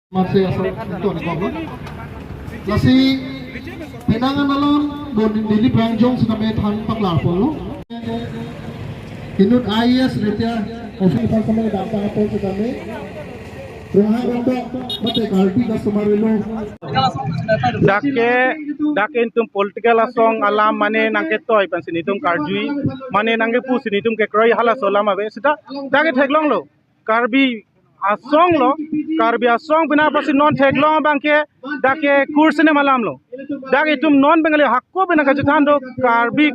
Masih asal untuk dikobot. Lasi pinangan alon don dili bangjong sudah metan paklar polo. Inut ayas retia ofis sama data apa sudah me. Roha rondo mate kalti customer lo. Dake intum political asong alam mane nangke toy pensin itum karjui mane nangke pusin itum ke kroi hala solama be sita dake theglong lo karbi asong lo karbi asong bina pasi non theglong bangke dake kursine malam lo dake itum non bengali hakko bina kajutan do karbi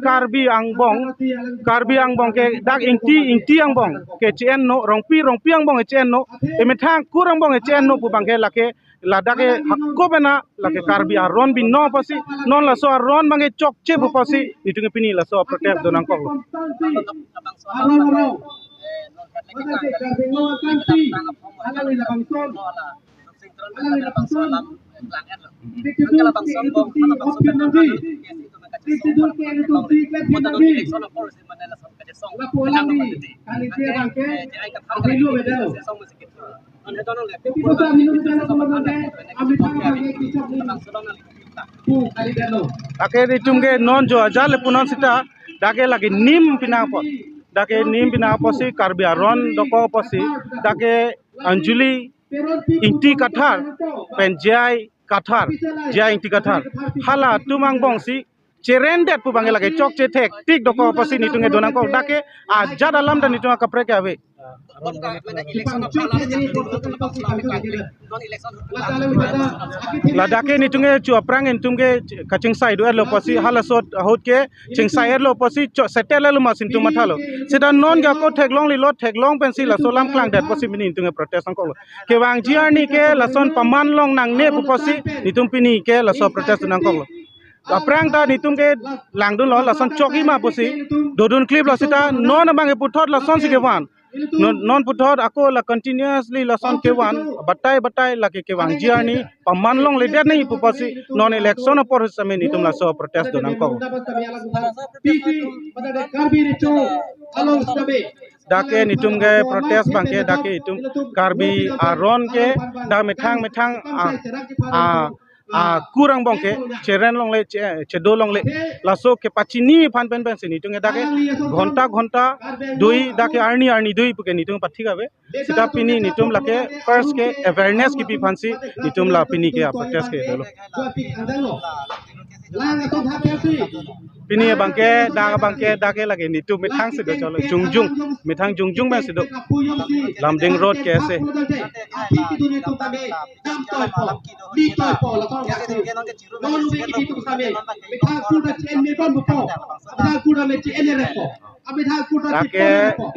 angbong ke dak ingti angbong ke cien no rongpi angbong ke cien no emetang kurang bong ke cien no pu bangke lake ladake hakko bena lake karbi aron bin no pasi non la so aron bange chokche bu pasi itunge pini la so protect donang ko Akhir itumge non jo ajale punon sita dake lagi nim pinapot dake nim pinapot si karbi aron doko posi dake anjuli inti kathar penjai kathar jai inti kathar hala tumang bongsi cerendet pu bange lagi chok cetek tik doko posi nitunge donang ko dake aja dalam dan nitunga kapre ke ave ladake ni tunge chu aprang en tunge kaching sai do lo posi halasot hot ke ching sai lo posi setel lo masin tu mathalo sida non ga ko theglong li lo theglong pensi la solam klang dat posi mini tunge protest ko ke wang jiar ni ke la son paman long nang ne pu posi ni tum pini ke la so protest nang ko aprang ta ni tum ke lang dun lo la son choki ma posi dodun clip lo sita non bang e puthot la son si ke wan non puthot ako la continuously la son ke wan batai la ke wang jiar ni paman long le det nei pu posi non election por same ni tum la so protest do nang ko dake ni tum ge protest bangke dake itum karbi aron ke da methang kurang bongke ceren long le cedo long le laso ke pachini phan pen sini tunge dake ghonta dui dake arni dui puke nitung pathi gabe sita pini nitum lake first ke awareness ki pi phansi nitum la pini ke protest ke dolo pini bangke dake lage nitum mithang se do cholo jungjung ba se do lamding road ke se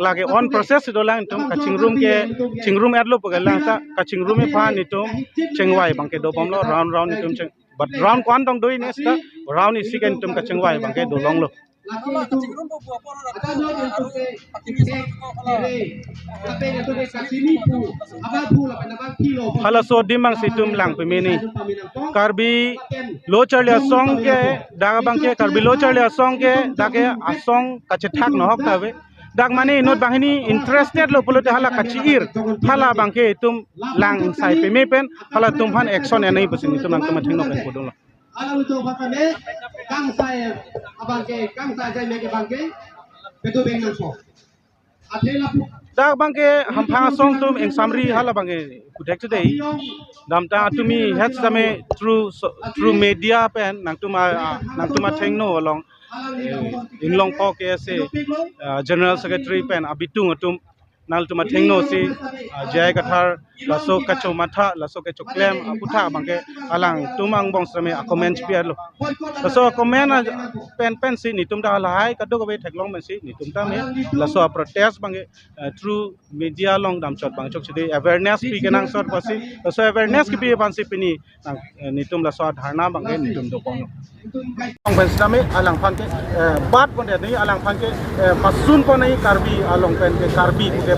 lage on process do lang tum kaching room adlo pagalang sa kaching room e phan nitum chengwai bangke do bomlo round nitum cheng but round kwan dong doi ne sta round is second tum kaching wai bangke do long lo hala so dimang situm lang pemini karbi lo charlia song ke daga bangke karbi lo charlia song ke dake asong kachethak no hok tabe dak mane not bahini interested lo polote hala kachiir hala bangke tum lang sai peme pen hala tum han action enai pusin tum nang tum thingno pen podong lo alam itu bakane kang saya jai meke bangke betul bengal so athela pu dak bangke hamphang song tum eng samri hala bangke kudek today damta tumi het same through media pen nang tuma thengno along inglong po ke se general secretary pen abitung atum nal tuma thengno si jai kathar laso kacho matha laso kacho claim aputha bangke alang tumang bong same a comment piar lo laso comment pen si ni tum da lai ka do be theklong men si ni tum ta me laso protest bangke through media long dam chot bang chok chide awareness pi kenang sort pasi laso awareness ki pi ban si pini ni tum laso dharna bangke ni tum do pong ong ben same alang phan ke bat kon de ni alang phan ke pasun ko nai karbi along pen ke karbi ke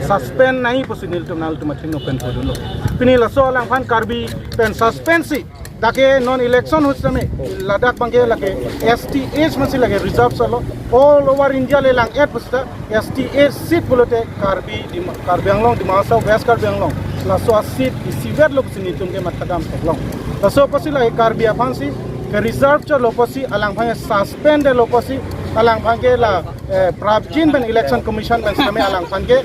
suspend nai posinil tum nal tum thingno pen podulo pini laso alang phan karbi pen suspensi dake non election husame Ladakh bangke lage STH masi lage reserve salo all over India le lang et pusta STH seat bulote Karbi Anglong Dimasa West Karbi Anglong la so seat isivet lok sini tum ke mathagam toklong la so posi la karbi afansi ke reserve cho loposi alang phang suspend loposi alang phang ke la pravjin ben election commission ben same alang phang ke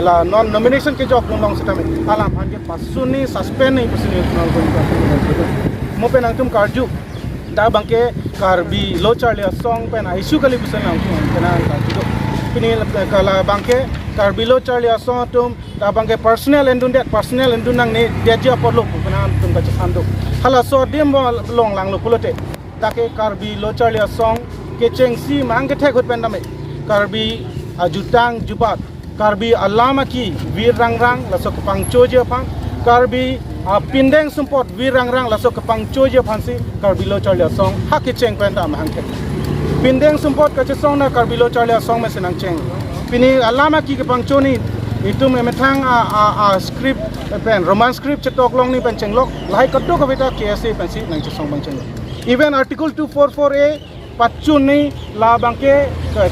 la non nomination ke job long same alang phang ke pasuni suspend ni posini nal ko mo pen ang tum karju da bangke karbi lo charlia song pen issue kali busan lang kana karju pini kala bangke karbi lo charlia song tum da bangke personal endun nang ne dia podlo kana tum ka chando hala so dim long lang lo pulote take karbi lo charlia song ke chengsi mang ke thek hot pen dame karbi ajutang jubat karbi alama ki vir rang la so pang choje phang karbi pindeng sumpot vir rang la so pang choje phansi karbi lo charlia song ha ke cheng pen da mang ke pindeng sumpot ka che song na karbi lo charlia song me senang cheng pini alama ki ke pang choni itu memang script pen roman script cetok long ni pen chenglok lai kaddo ka beta KSA pen si nang chong ban cheng even article 244A pachun ni la bangke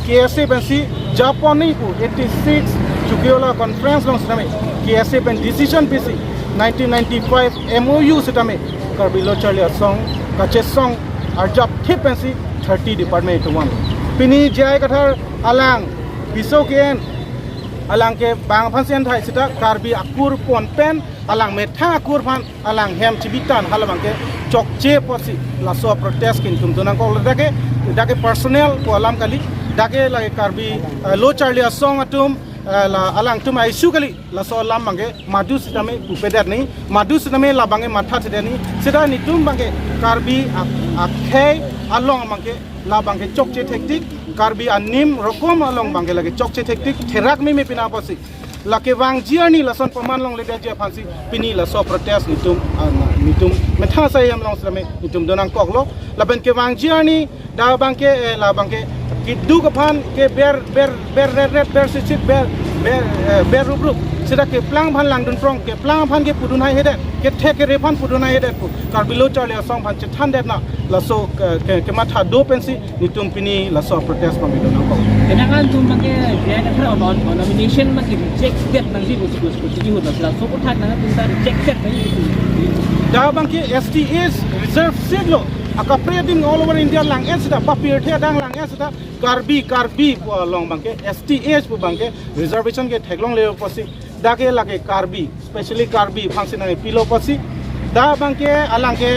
KSA pen si Japan ni pu 86 Chukiola conference long same KSA pen decision PC 1995 MOU sitame karbilo charlia song kache song arjap thip pen si 30 department 1 pini jai kathar alang bisoken alang ke bang phansian thai sita karbi akur pon pen alang metha akur phan alang hem chibitan halabang ke chokche posi la so protest kin tum tunang ko dake personnel ko alam kali dake la karbi lo charlia song atum la alang tum ai su kali la so lam bange madu sitame upeder ni madu sitame la bange matha thedeni sida ni tum bange karbi akhe along bange la bange chokche tektik karbi anim rokom along bange lage chokche tektik therak me pina posi lake wang jiani la son paman long le dia phansi pini la so protest nitum metha sai am long same nitum donang kok lo la ben ke wang jiani da bangke la bangke kidu ka phan ke ber red sit ber rubruk sida ke plang phan lang dun prong ke plang phan ke pudun hai hedet ke thek ke refan pudun hai hedet karbi lo charlia song phan che than det na la so ke matha do pensi nitum pini la so protest pang donang kok kenangan tum bangke dia kata on nomination mak rejected nang si bos jadi hot la so ko thak nang tum ta rejected nang da bangke STAs reserve seat lo akapredin all over India lang sida papir the dang lang sida karbi long bangke STAs pu bangke reservation ke theklong le posi dake lage karbi especially karbi function nang pilo posi da bangke alang ke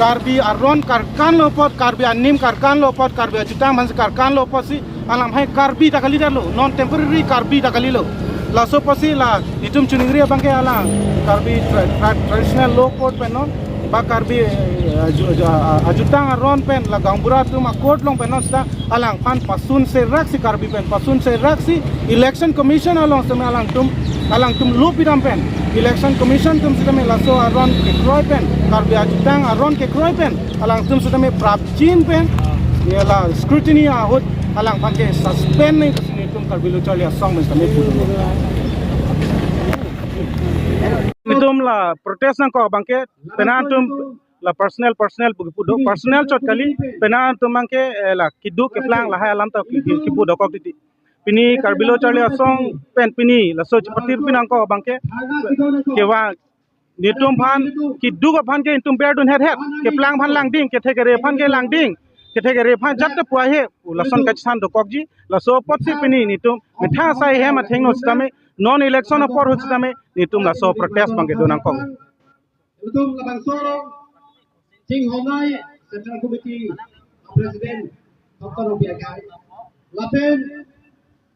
karbi aron karkan lo pot karbi anim karkan lo pot karbi ajutang bang karkan lo posi alang hai karbi takali lo non temporary karbi takali lo la so posi la itum chuningri bangke alang karbi traditional law court penon ba karbi ajutang aron pen la gangbura tu ma court long penon sta alang pan pasun se raksi karbi pen pasun se raksi election commission along sama alang tum lupidam pen election commission tum sidame la so aron ke kroi pen karbi ajutang aron ke kroi pen alang tum sidame prapchin pen ye la scrutiny ahut alang pan ke suspend ni tum karbi lo charlia song men same pu Midum la protest nang ko bangke penantum la personal pudo personal chot kali penantum bangke la kidu ke plang la hai alam ta kibu dokok titi pini karbilo charlia song pen pini la so patir pinang ko bangke kewa nitum phan kidu ko phan ke intum berdun het ke plang phan lang ding ke thekere phan ke lang ding ke thekere phan jat ta puai he la son ka chan dokok ji la so potsi pini nitum metha sai he ma thengno stame non election por hostame nitum la so protest bangke donang ko Betul labang sorong Sing Hongai Central Committee Presiden Dr. Rupiah Lapen